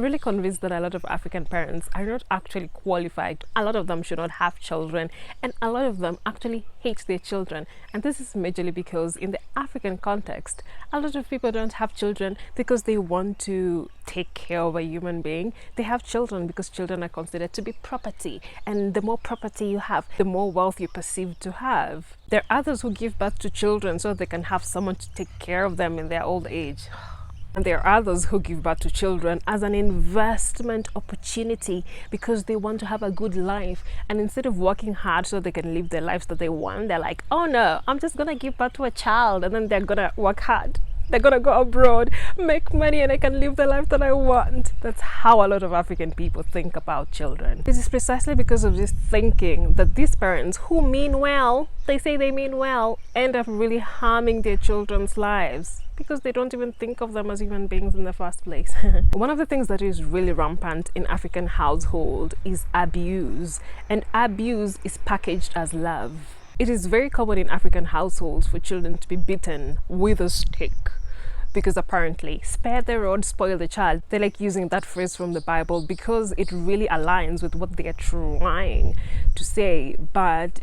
really convinced that a lot of African parents are not actually qualified. A lot of them should not have children, and a lot of them actually hate their children. And this is majorly because in the African context, a lot of people don't have children because they want to take care of a human being. They have children because children are considered to be property, and the more property you have, the more wealth you perceive to have. There are others who give birth to children so they can have someone to take care of them in their old age. And there are others who give birth to children as an investment opportunity because they want to have a good life. And instead of working hard so they can live their lives that they want, they're like, oh no, I'm just gonna give birth to a child, and then they're gonna work hard. They're gonna go abroad, make money, and I can live the life that I want. That's how a lot of African people think about children. This is precisely because of this thinking that these parents who mean well, they say they mean well, end up really harming their children's lives because they don't even think of them as human beings in the first place. One of the things that is really rampant in African household is abuse, and abuse is packaged as love. It is very common in African households for children to be beaten with a stick because apparently spare the rod, spoil the child. They like using that phrase from the Bible because it really aligns with what they are trying to say. But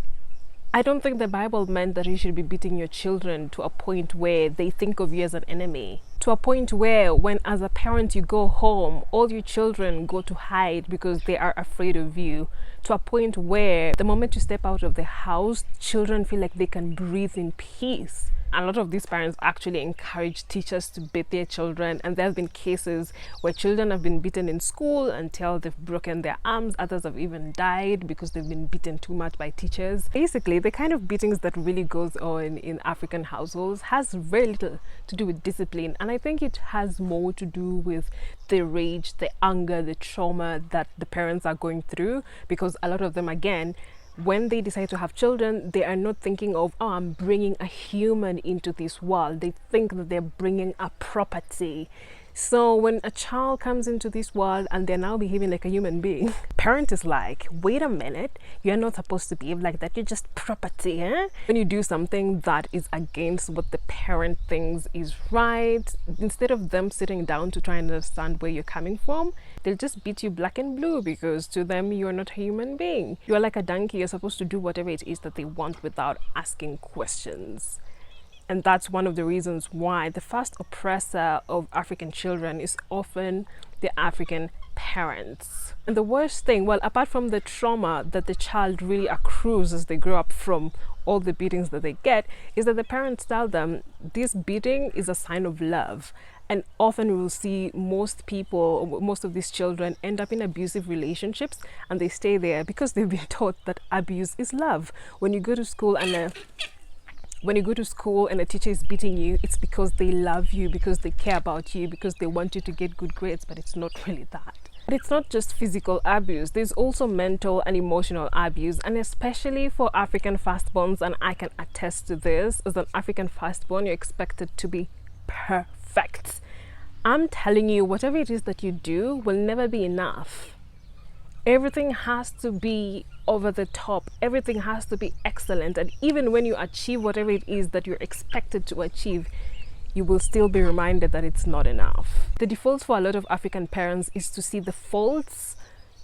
I don't think the Bible meant that you should be beating your children to a point where they think of you as an enemy. To a point where when as a parent you go home, all your children go to hide because they are afraid of you. To a point where the moment you step out of the house, children feel like they can breathe in peace. A lot of these parents actually encourage teachers to beat their children, and there have been cases where children have been beaten in school until they've broken their arms. Others have even died because they've been beaten too much by teachers. Basically, the kind of beatings that really goes on in African households has very little to do with discipline, and I think it has more to do with the rage, the anger, the trauma that the parents are going through, because a lot of them, again, when they decide to have children, they are not thinking of, oh, I'm bringing a human into this world. They think that they're bringing a property. So when a child comes into this world and they're now behaving like a human being, parent is like, wait a minute, you're not supposed to behave like that. You're just property, eh? When you do something that is against what the parent thinks is right, instead of them sitting down to try and understand where you're coming from, they'll just beat you black and blue because to them, you're not a human being. You're like a donkey. You're supposed to do whatever it is that they want without asking questions. And that's one of the reasons why the first oppressor of African children is often the African parents. And the worst thing, well, apart from the trauma that the child really accrues as they grow up from all the beatings that they get, is that the parents tell them this beating is a sign of love. And often we'll see most people, most of these children end up in abusive relationships, and they stay there because they've been taught that abuse is love. When you go to school and a teacher is beating you, it's because they love you, because they care about you, because they want you to get good grades, but it's not really that. But it's not just physical abuse, there's also mental and emotional abuse, and especially for African firstborns, and I can attest to this, as an African firstborn, you're expected to be perfect. I'm telling you, whatever it is that you do will never be enough. Everything has to be over the top. Everything has to be excellent. And even when you achieve whatever it is that you're expected to achieve, you will still be reminded that it's not enough. The default for a lot of African parents is to see the faults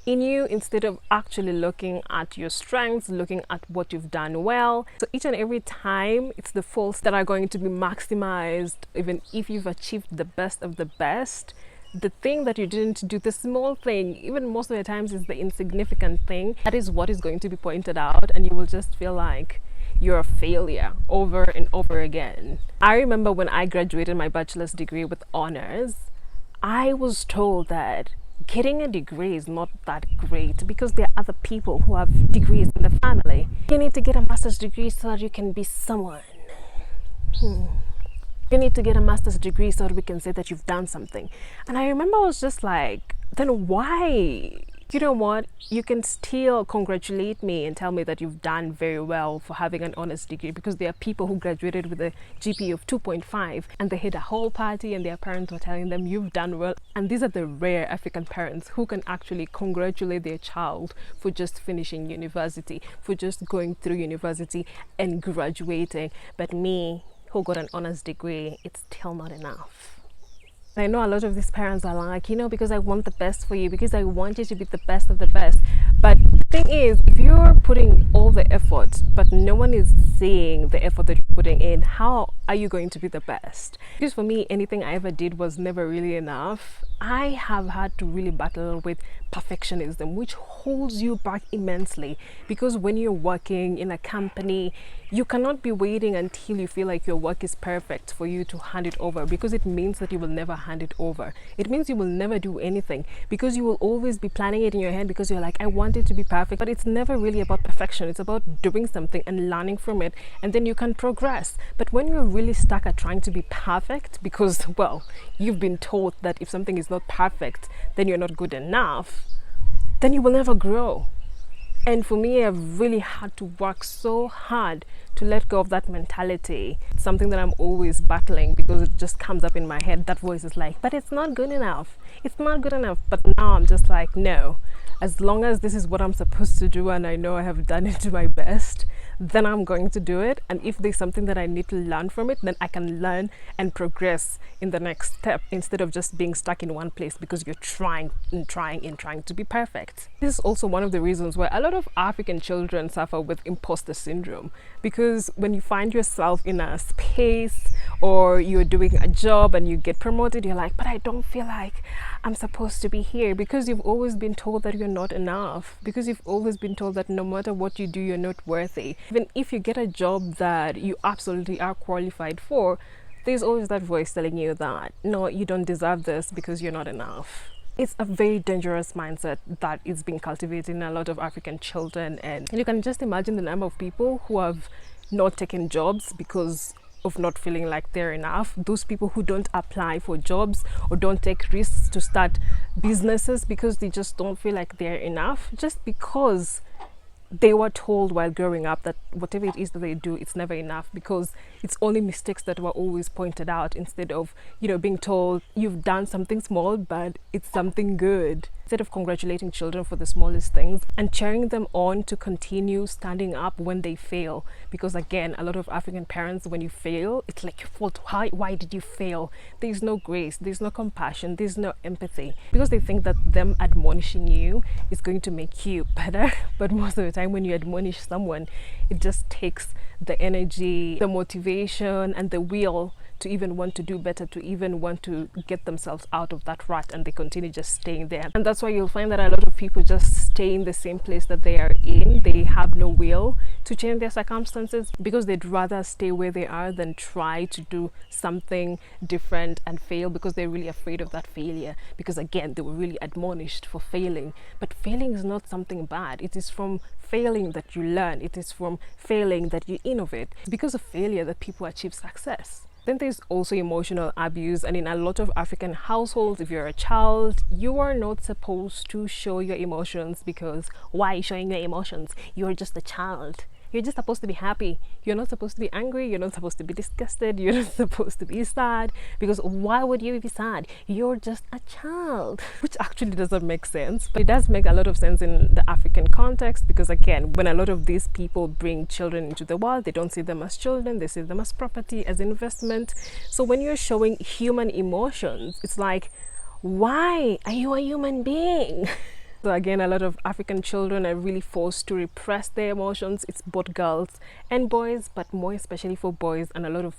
in you instead of actually looking at your strengths, looking at what you've done well. So each and every time, it's the faults that are going to be maximized, even if you've achieved the best of the best. The thing that you didn't do, the small thing, even most of the times is the insignificant thing, that is what is going to be pointed out, and you will just feel like you're a failure over and over again. I remember when I graduated my bachelor's degree with honors, I was told that getting a degree is not that great because there are other people who have degrees in the family. You need to get a master's degree so that you can be someone. You need to get a master's degree so that we can say that you've done something. And I remember I was just like, then why? You know what? You can still congratulate me and tell me that you've done very well for having an honors degree, because there are people who graduated with a GPA of 2.5 and they had a whole party and their parents were telling them you've done well. And these are the rare African parents who can actually congratulate their child for just finishing university, for just going through university and graduating. But me, who got an honors degree, it's still not enough. I know a lot of these parents are like, because I want the best for you, because I want you to be the best of the best. But the thing is, if you're putting all the effort, but no one is seeing the effort that you're putting in, how are you going to be the best? Because for me, anything I ever did was never really enough. I have had to really battle with perfectionism, which holds you back immensely. Because when you're working in a company, you cannot be waiting until you feel like your work is perfect for you to hand it over, because it means that you will never hand it over. It means you will never do anything, because you will always be planning it in your head, because you're like, I want it to be perfect. But it's never really about perfection. It's about doing something and learning from it, and then you can progress. But when you're really stuck at trying to be perfect, because, well, you've been taught that if something is not perfect, then you're not good enough, then you will never grow. And for me, I've really had to work so hard to let go of that mentality. It's something that I'm always battling, because it just comes up in my head. That voice is like, but it's not good enough. It's not good enough. But now I'm just like, no. As long as this is what I'm supposed to do and I know I have done it to my best, then I'm going to do it. And if there's something that I need to learn from it, then I can learn and progress in the next step, instead of just being stuck in one place because you're trying to be perfect. This is also one of the reasons why a lot of African children suffer with imposter syndrome, because when you find yourself in a space or you're doing a job and you get promoted, you're like, but I don't feel like I'm supposed to be here, because you've always been told that you're not enough, because you've always been told that no matter what you do, you're not worthy. Even if you get a job that you absolutely are qualified for, there's always that voice telling you that, no, you don't deserve this because you're not enough. It's a very dangerous mindset that is being cultivated in a lot of African children. And you can just imagine the number of people who have not taken jobs because of not feeling like they're enough. Those people who don't apply for jobs or don't take risks to start businesses because they just don't feel like they're enough, just because they were told while growing up that whatever it is that they do, it's never enough, because it's only mistakes that were always pointed out, instead of, being told you've done something small, but it's something good. Instead of congratulating children for the smallest things and cheering them on to continue standing up when they fail. Because again, a lot of African parents, when you fail, it's like your fault. Why did you fail? There's no grace, there's no compassion, there's no empathy, because they think that them admonishing you is going to make you better. But most of the time when you admonish someone, it just takes the energy, the motivation, and the will to even want to do better, to even want to get themselves out of that rut, and they continue just staying there. And that's why you'll find that a lot of people just stay in the same place that they are in. They have no will to change their circumstances, because they'd rather stay where they are than try to do something different and fail, because they're really afraid of that failure, because again, they were really admonished for failing. But failing is not something bad. It is from failing that you learn. It is from failing that you innovate. It's because of failure that people achieve success. Then there's also emotional abuse, and in a lot of African households, if you're a child, you are not supposed to show your emotions, because why showing your emotions? You're just a child. You're just supposed to be happy. You're not supposed to be angry. You're not supposed to be disgusted. You're not supposed to be sad, because why would you be sad? You're just a child, which actually doesn't make sense. But it does make a lot of sense in the African context, because again, when a lot of these people bring children into the world, they don't see them as children. They see them as property, as investment. So when you're showing human emotions, it's like, why are you a human being? So again, a lot of African children are really forced to repress their emotions. It's both girls and boys, but more especially for boys. And a lot of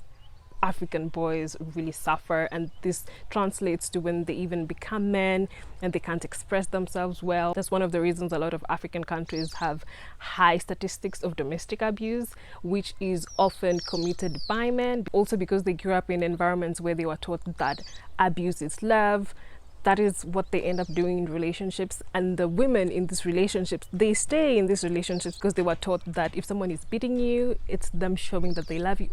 African boys really suffer, and this translates to when they even become men and they can't express themselves well. That's one of the reasons a lot of African countries have high statistics of domestic abuse, which is often committed by men, also because they grew up in environments where they were taught that abuse is love. That is what they end up doing in relationships. And the women in these relationships, they stay in these relationships because they were taught that if someone is beating you, it's them showing that they love you.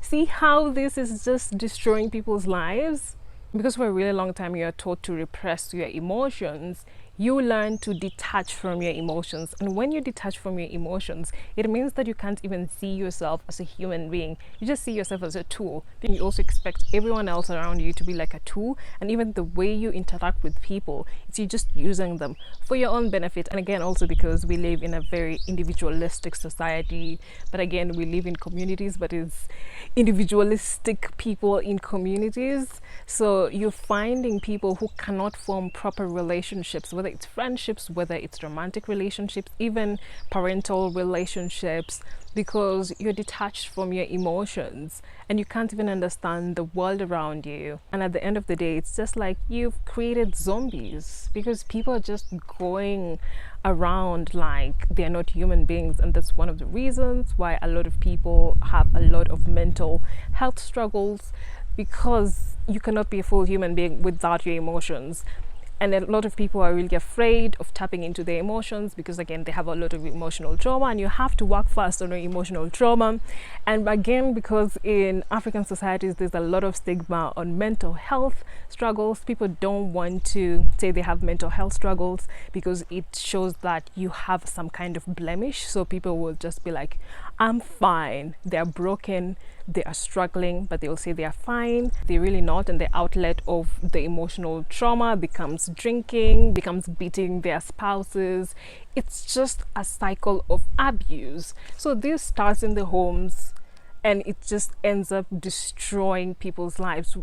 See how this is just destroying people's lives? Because for a really long time you're taught to repress your emotions, You learn to detach from your emotions. And when you detach from your emotions, it means that you can't even see yourself as a human being. You just see yourself as a tool. Then you also expect everyone else around you to be like a tool. And even the way you interact with people, it's you just using them for your own benefit. And again, also because we live in a very individualistic society. But again, we live in communities, but it's individualistic people in communities. So you're finding people who cannot form proper relationships, whether it's friendships, whether it's romantic relationships, even parental relationships, because you're detached from your emotions and you can't even understand the world around you. And at the end of the day, it's just like you've created zombies, because people are just going around like they're not human beings. And that's one of the reasons why a lot of people have a lot of mental health struggles, because you cannot be a full human being without your emotions. And a lot of people are really afraid of tapping into their emotions because, again, they have a lot of emotional trauma, and you have to work fast on your emotional trauma. And again, because in African societies, there's a lot of stigma on mental health struggles. People don't want to say they have mental health struggles because it shows that you have some kind of blemish. So people will just be like, I'm fine. They're broken. They are struggling, but they'll say they are fine. They're really not. And the outlet of the emotional trauma becomes drinking, becomes beating their spouses. It's just a cycle of abuse. So this starts in the homes and it just ends up destroying people's lives.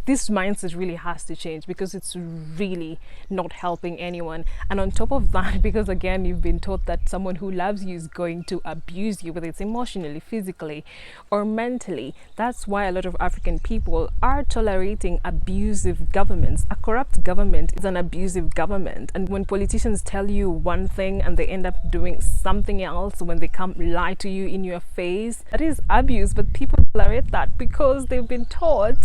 This mindset really has to change, because it's really not helping anyone. And on top of that, because again, you've been taught that someone who loves you is going to abuse you, whether it's emotionally, physically, or mentally. That's why a lot of African people are tolerating abusive governments. A corrupt government is an abusive government. And when politicians tell you one thing and they end up doing something else, when they come lie to you in your face, that is abuse. But people tolerate that because they've been taught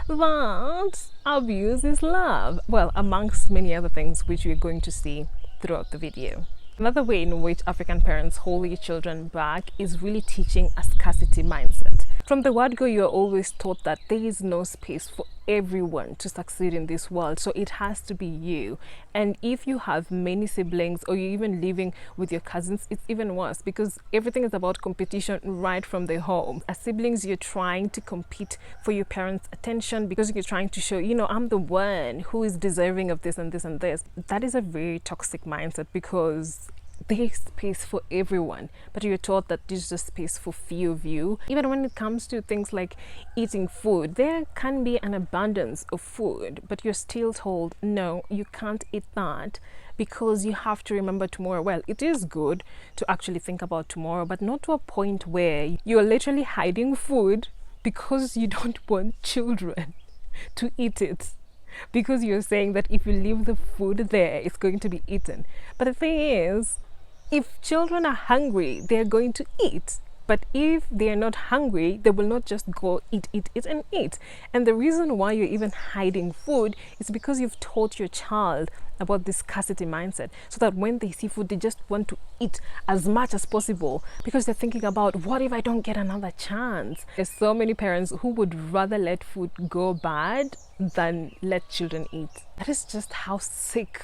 that abuse is love. Well, amongst many other things which we're going to see throughout the video. Another way in which African parents hold their children back is really teaching a scarcity mindset. From the word go, you are always taught that there is no space for everyone to succeed in this world, so it has to be you. And if you have many siblings, or you're even living with your cousins, it's even worse, because everything is about competition right from the home. As siblings, you're trying to compete for your parents' attention, because you're trying to show, I'm the one who is deserving of this and this and this. That is a very toxic mindset, because there's space for everyone, but you're taught that there's just space for few of you. Even when it comes to things like eating food, there can be an abundance of food, but you're still told, no, you can't eat that, because you have to remember tomorrow. Well, it is good to actually think about tomorrow, but not to a point where you're literally hiding food because you don't want children to eat it, because you're saying that if you leave the food there, it's going to be eaten. But the thing is, if children are hungry, they're going to eat. But if they're not hungry, they will not just go eat, and eat. And the reason why you're even hiding food is because you've taught your child about this scarcity mindset, so that when they see food, they just want to eat as much as possible, because they're thinking about, what if I don't get another chance? There's so many parents who would rather let food go bad than let children eat. That is just how sick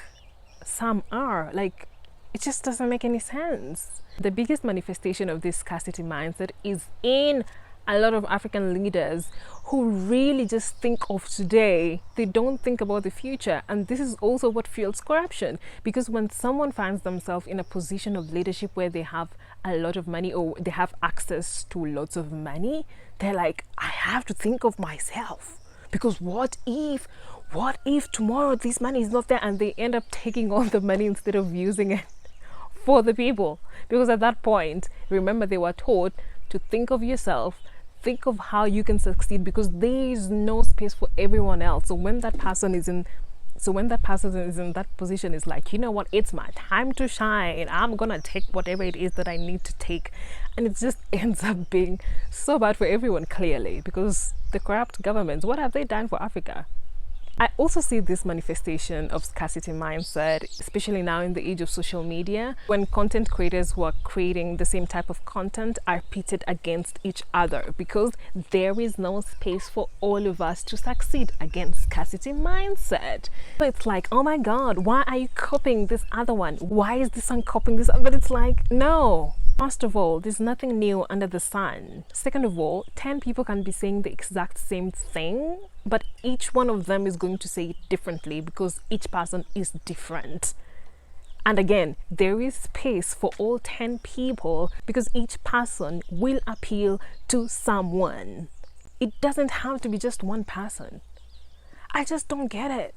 some are. Like, it just doesn't make any sense. The biggest manifestation of this scarcity mindset is in a lot of African leaders who really just think of today. They don't think about the future. And this is also what fuels corruption, because when someone finds themselves in a position of leadership where they have a lot of money, or they have access to lots of money, they're like, I have to think of myself, because what if tomorrow this money is not there? And they end up taking all the money instead of using it for the people, because at that point, remember, they were taught to think of yourself, think of how you can succeed, because there is no space for everyone else. So when that person is in that position, is like, you know what, it's my time to shine, I'm gonna take whatever it is that I need to take. And it just ends up being so bad for everyone, clearly, because the corrupt governments, what have they done for Africa? I also see this manifestation of scarcity mindset, especially now in the age of social media, when content creators who are creating the same type of content are pitted against each other because there is no space for all of us to succeed against scarcity mindset. So it's like, oh my God, why are you copying this other one? Why is this one copying this? But it's like, no. First of all, there's nothing new under the sun. Second of all, 10 people can be saying the exact same thing, but each one of them is going to say it differently because each person is different. And again, there is space for all 10 people because each person will appeal to someone. It doesn't have to be just one person. I just don't get it.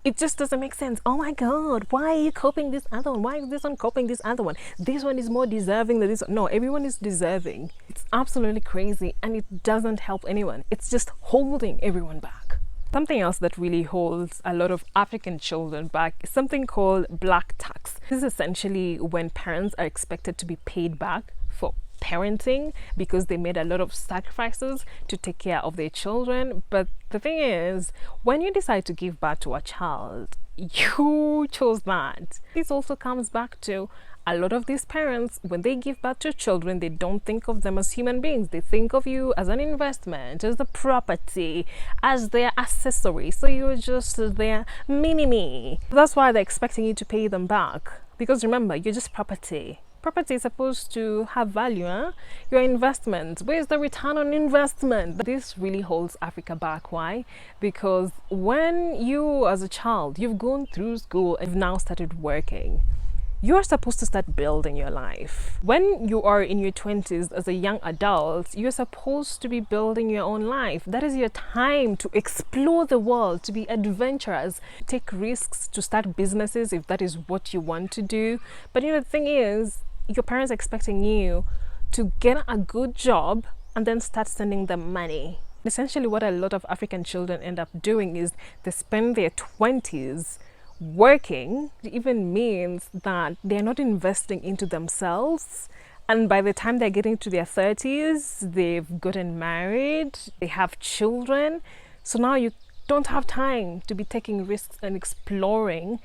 It just doesn't make sense. Oh my God, why are you copying this other one? Why is this one copying this other one? This one is more deserving than this one. No, everyone is deserving. It's absolutely crazy and it doesn't help anyone. It's just holding everyone back. Something else that really holds a lot of African children back is something called black tax. This is essentially when parents are expected to be paid back for parenting because they made a lot of sacrifices to take care of their children. But the thing is, when you decide to give birth to a child, you chose that. This also comes back to a lot of these parents, when they give birth to children, they don't think of them as human beings. They think of you as an investment, as a property, as their accessory. So you're just their mini-me. That's why they're expecting you to pay them back. Because remember, you're just property. Property is supposed to have value, huh? Your investment. Where's the return on investment? This really holds Africa back. Why? Because when you, as a child, you've gone through school and you've now started working, you're supposed to start building your life. When you are in your 20s as a young adult, you're supposed to be building your own life. That is your time to explore the world, to be adventurous, take risks, to start businesses if that is what you want to do. But the thing is, your parents are expecting you to get a good job and then start sending them money. Essentially, what a lot of African children end up doing is they spend their 20s working. It even means that they're not investing into themselves. And by the time they're getting to their 30s, they've gotten married, they have children. So now you don't have time to be taking risks and exploring.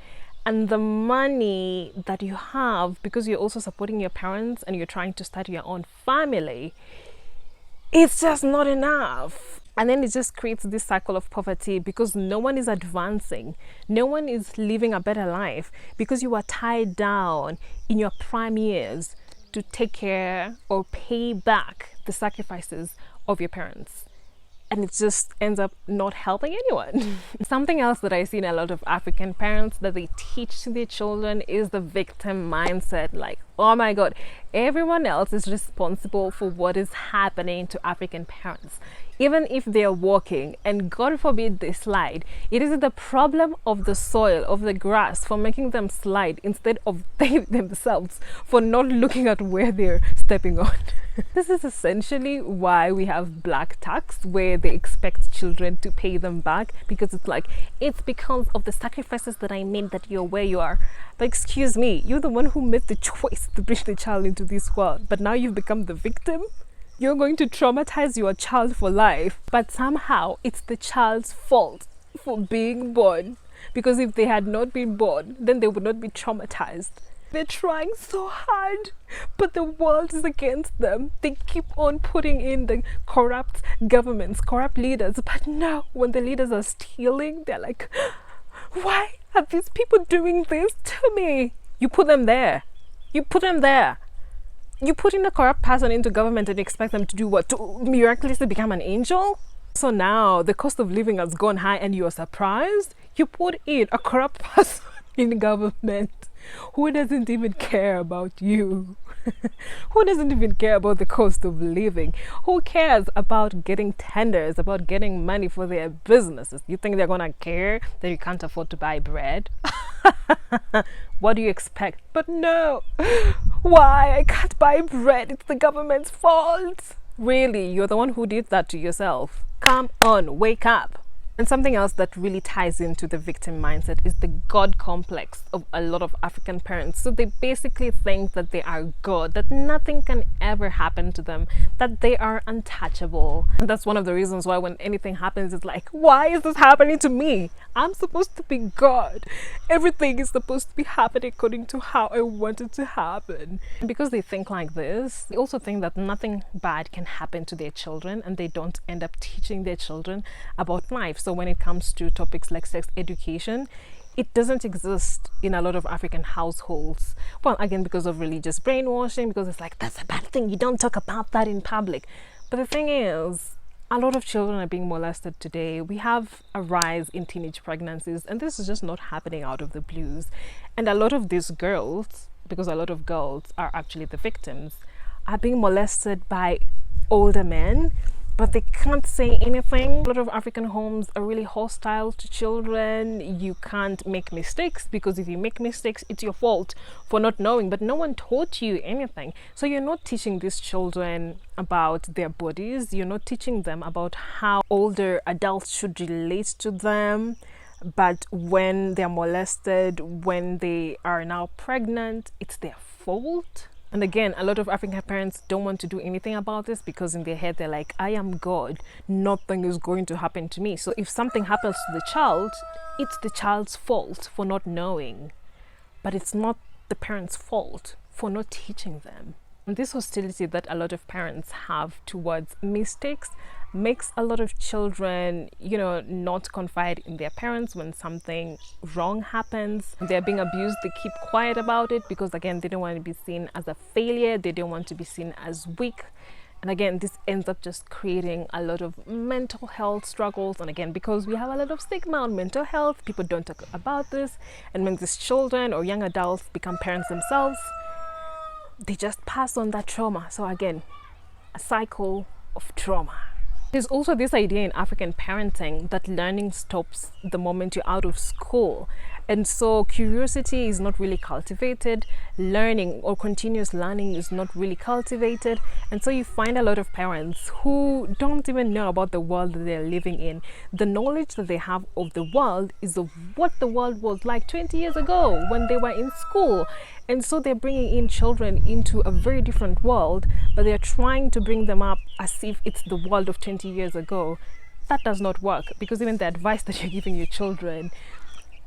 And the money that you have, because you're also supporting your parents and you're trying to start your own family, it's just not enough. And then it just creates this cycle of poverty because no one is advancing. No one is living a better life because you are tied down in your prime years to take care or pay back the sacrifices of your parents. And it just ends up not helping anyone. Something else that I see in a lot of African parents that they teach to their children is the victim mindset. Like, oh my God, everyone else is responsible for what is happening to African parents. Even if they're walking and God forbid they slide, it is the problem of the soil, of the grass for making them slide instead of they themselves for not looking at where they're stepping on. This is essentially why we have black tax, where they expect children to pay them back because it's like, it's because of the sacrifices that I made that you're where you are. But excuse me, you're the one who made the choice to bring the child into this world, but now you've become the victim. You're going to traumatize your child for life, but somehow it's the child's fault for being born, because if they had not been born, then they would not be traumatized. They're trying so hard, but the world is against them. They keep on putting in the corrupt governments, corrupt leaders, but now when the leaders are stealing, they're like, why are these people doing this to me? You put them there. You put them there. You put in a corrupt person into government and expect them to do what? To miraculously become an angel? So now the cost of living has gone high and you're surprised? You put in a corrupt person in government who doesn't even care about you. Who doesn't even care about the cost of living? Who cares about getting tenders, about getting money for their businesses? You think they're gonna care that you can't afford to buy bread? What do you expect? But no, why? I can't buy bread. It's the government's fault. Really, you're the one who did that to yourself. Come on, wake up. And something else that really ties into the victim mindset is the God complex of a lot of African parents. So they basically think that they are God, that nothing can ever happen to them, that they are untouchable. And that's one of the reasons why when anything happens, it's like, why is this happening to me? I'm supposed to be God. Everything is supposed to be happening according to how I want it to happen. And because they think like this, they also think that nothing bad can happen to their children, and they don't end up teaching their children about life. So when it comes to topics like sex education, it doesn't exist in a lot of African households. Well, again, because of religious brainwashing, because it's like, that's a bad thing, you don't talk about that in public. But the thing is, a lot of children are being molested today. We have a rise in teenage pregnancies, and this is just not happening out of the blues. And a lot of these girls, because a lot of girls are actually the victims, are being molested by older men, but they can't say anything. A lot of African homes are really hostile to children. You can't make mistakes, because if you make mistakes, it's your fault for not knowing, but no one taught you anything. So you're not teaching these children about their bodies. You're not teaching them about how older adults should relate to them. But when they're molested, when they are now pregnant, it's their fault. And again, a lot of African parents don't want to do anything about this, because in their head they're like, I am God, nothing is going to happen to me. So if something happens to the child, it's the child's fault for not knowing, but it's not the parents' fault for not teaching them. And this hostility that a lot of parents have towards mistakes makes a lot of children, not confide in their parents when something wrong happens. They're being abused, they keep quiet about it, because again, they don't want to be seen as a failure, they don't want to be seen as weak. And again, this ends up just creating a lot of mental health struggles. And again, because we have a lot of stigma on mental health, people don't talk about this. And when these children or young adults become parents themselves, they just pass on that trauma. So again, a cycle of trauma. There's also this idea in African parenting that learning stops the moment you're out of school. And so curiosity is not really cultivated, learning or continuous learning is not really cultivated. And so you find a lot of parents who don't even know about the world that they're living in. The knowledge that they have of the world is of what the world was like 20 years ago when they were in school. And so they're bringing in children into a very different world, but they're trying to bring them up as if it's the world of 20 years ago. That does not work, because even the advice that you're giving your children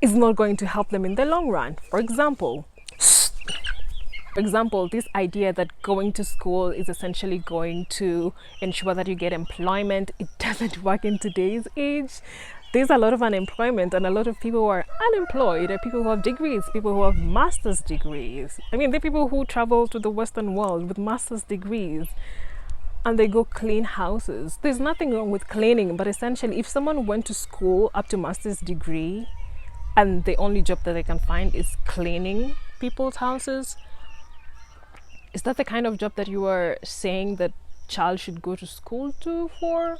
is not going to help them in the long run. For example, this idea that going to school is essentially going to ensure that you get employment, it doesn't work in today's age. There's a lot of unemployment, and a lot of people who are unemployed are people who have degrees, people who have master's degrees. I mean, there are people who travel to the Western world with master's degrees and they go clean houses. There's nothing wrong with cleaning, but essentially if someone went to school up to master's degree and the only job that they can find is cleaning people's houses, is that the kind of job that you are saying that child should go to school for?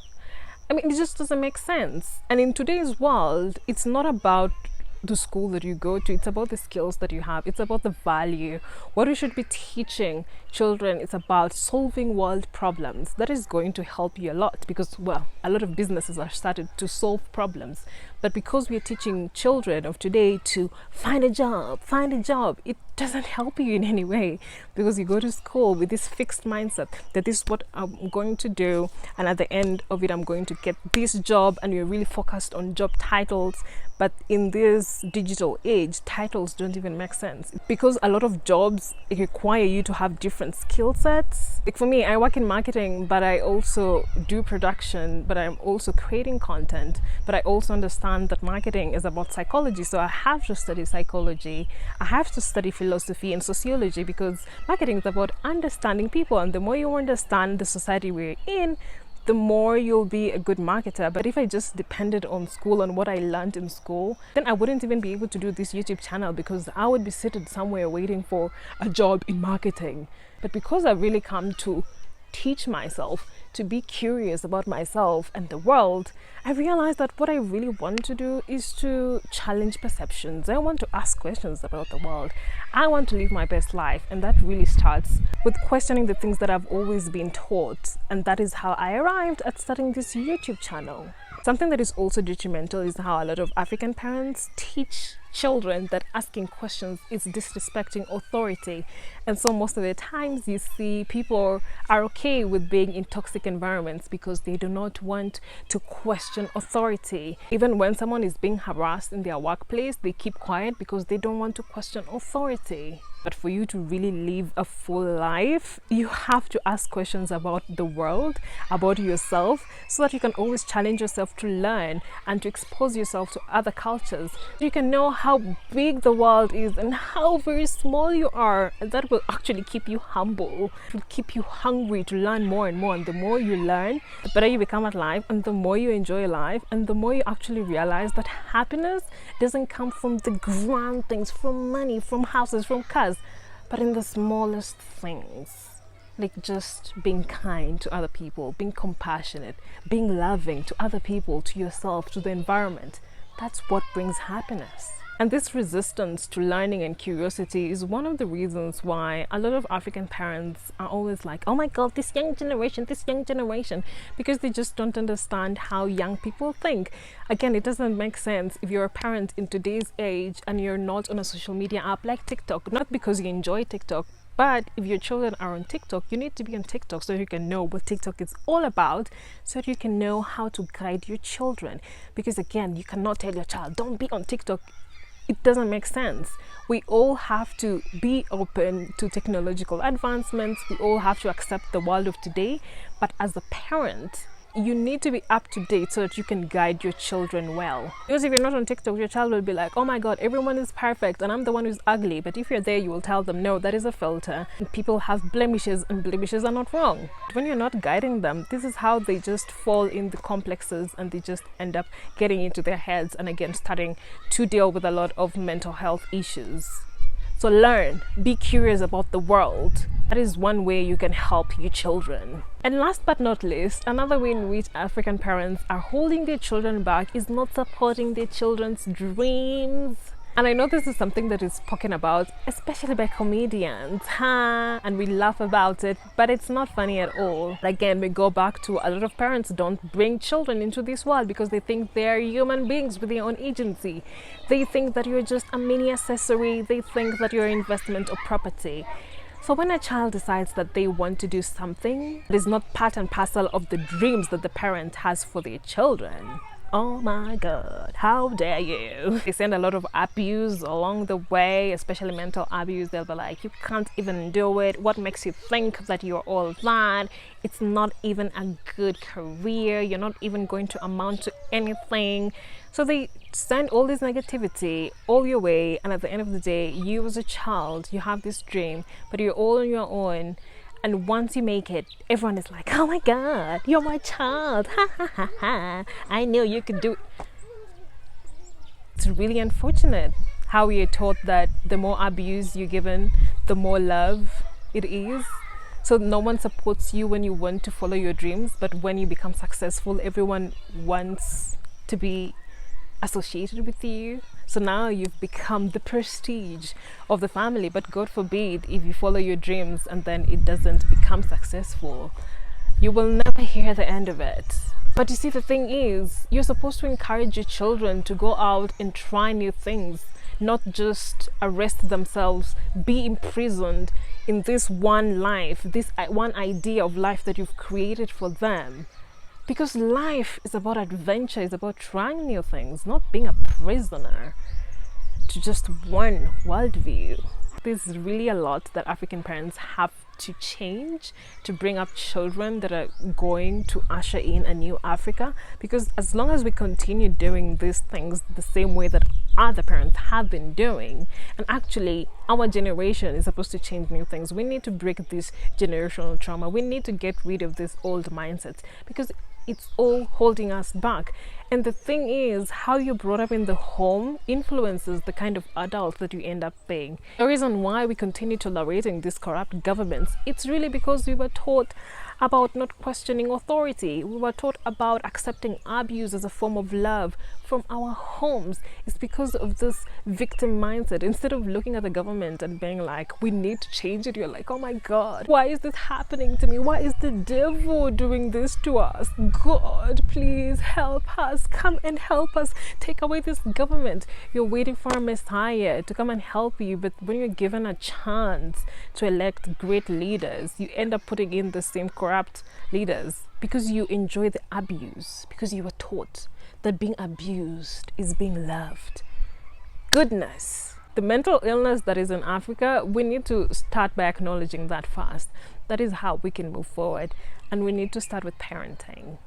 I mean, it just doesn't make sense. And in today's world, it's not about the school that you go to, it's about the skills that you have, it's about the value. What we should be teaching children is about solving world problems. That is going to help you a lot, because, well, a lot of businesses are started to solve problems. But because we are teaching children of today to find a job, it doesn't help you in any way, because you go to school with this fixed mindset that this is what I'm going to do, and at the end of it I'm going to get this job, and you're really focused on job titles. But in this digital age, titles don't even make sense, because a lot of jobs require you to have different skill sets. Like for me, I work in marketing, but I also do production, but I'm also creating content. But I also understand that marketing is about psychology, so I have to study psychology. I have to study philosophy and sociology, because marketing is about understanding people, and the more you understand the society we're in, the more you'll be a good marketer. But if I just depended on school, on what I learned in school, then I wouldn't even be able to do this YouTube channel, because I would be seated somewhere waiting for a job in marketing. But because I've really come to teach myself to be curious about myself and the world, I realized that what I really want to do is to challenge perceptions. I want to ask questions about the world. I want to live my best life, and that really starts with questioning the things that I've always been taught. And that is how I arrived at starting this YouTube channel. Something that is also detrimental is how a lot of African parents teach children that asking questions is disrespecting authority. And so most of the times you see people are okay with being in toxic environments because they do not want to question authority. Even when someone is being harassed in their workplace, they keep quiet because they don't want to question authority. But for you to really live a full life, you have to ask questions about the world, about yourself, so that you can always challenge yourself to learn and to expose yourself to other cultures. You can know how big the world is and how very small you are, and that will actually keep you humble. It will keep you hungry to learn more and more. And the more you learn, the better you become at life, and the more you enjoy life, and the more you actually realize that happiness doesn't come from the grand things, from money, from houses, from cars, but in the smallest things, like just being kind to other people, being compassionate, being loving to other people, to yourself, to the environment. That's what brings happiness. And this resistance to learning and curiosity is one of the reasons why a lot of African parents are always like, oh my God, this young generation, because they just don't understand how young people think. Again, it doesn't make sense if you're a parent in today's age and you're not on a social media app like TikTok, not because you enjoy TikTok, but if your children are on TikTok, you need to be on TikTok so you can know what TikTok is all about, so that you can know how to guide your children. Because again, you cannot tell your child, don't be on TikTok. It doesn't make sense. We all have to be open to technological advancements. We all have to accept the world of today. But as a parent, you need to be up to date so that you can guide your children well. Because if you're not on TikTok, your child will be like, oh my God, everyone is perfect and I'm the one who's ugly. But if you're there, you will tell them, no, that is a filter. And people have blemishes, and blemishes are not wrong. When you're not guiding them, this is how they just fall in the complexes, and they just end up getting into their heads, and again starting to deal with a lot of mental health issues. So learn, be curious about the world. That is one way you can help your children. And last but not least, another way in which African parents are holding their children back is not supporting their children's dreams. And I know this is something that is spoken about, especially by comedians, and we laugh about it, but it's not funny at all. Again, we go back to a lot of parents don't bring children into this world because they think they're human beings with their own agency. They think that you're just a mini accessory. They think that you're an investment or property. So when a child decides that they want to do something that is not part and parcel of the dreams that the parent has for their children, oh my God, how dare you? They send a lot of abuse along the way, especially mental abuse. They'll be like, you can't even do it. What makes you think that you're all that? It's not even a good career. You're not even going to amount to anything. So they send all this negativity all your way, and at the end of the day, you as a child, you have this dream, but you're all on your own. And once you make it, everyone is like, oh my God, you're my child. Ha ha ha ha. I knew you could do it. It's really unfortunate how we are taught that the more abuse you're given, the more love it is. So no one supports you when you want to follow your dreams, but when you become successful, everyone wants to be associated with you. So now you've become the prestige of the family, but God forbid if you follow your dreams and then it doesn't become successful, you will never hear the end of it. But you see, the thing is, you're supposed to encourage your children to go out and try new things, not just arrest themselves, be imprisoned in this one life, this one idea of life that you've created for them. Because life is about adventure, it's about trying new things, not being a prisoner to just one worldview. There's really a lot that African parents have to change to bring up children that are going to usher in a new Africa. Because as long as we continue doing these things the same way that other parents have been doing, and actually our generation is supposed to change new things, we need to break this generational trauma. We need to get rid of these old mindsets, because it's all holding us back. And the thing is, how you're brought up in the home influences the kind of adult that you end up being. The reason why we continue tolerating these corrupt governments, it's really because we were taught about not questioning authority. We were taught about accepting abuse as a form of love from our homes. It's because of this victim mindset. Instead of looking at the government and being like, we need to change it, you're like, oh my God, why is this happening to me? Why is the devil doing this to us? God, please help us. Come and help us. Take away this government. You're waiting for a Messiah to come and help you, but when you're given a chance to elect great leaders, you end up putting in the same corrupt leaders because you enjoy the abuse, because you were taught that being abused is being loved. Goodness. The mental illness that is in Africa, we need to start by acknowledging that first. That is how we can move forward, and we need to start with parenting.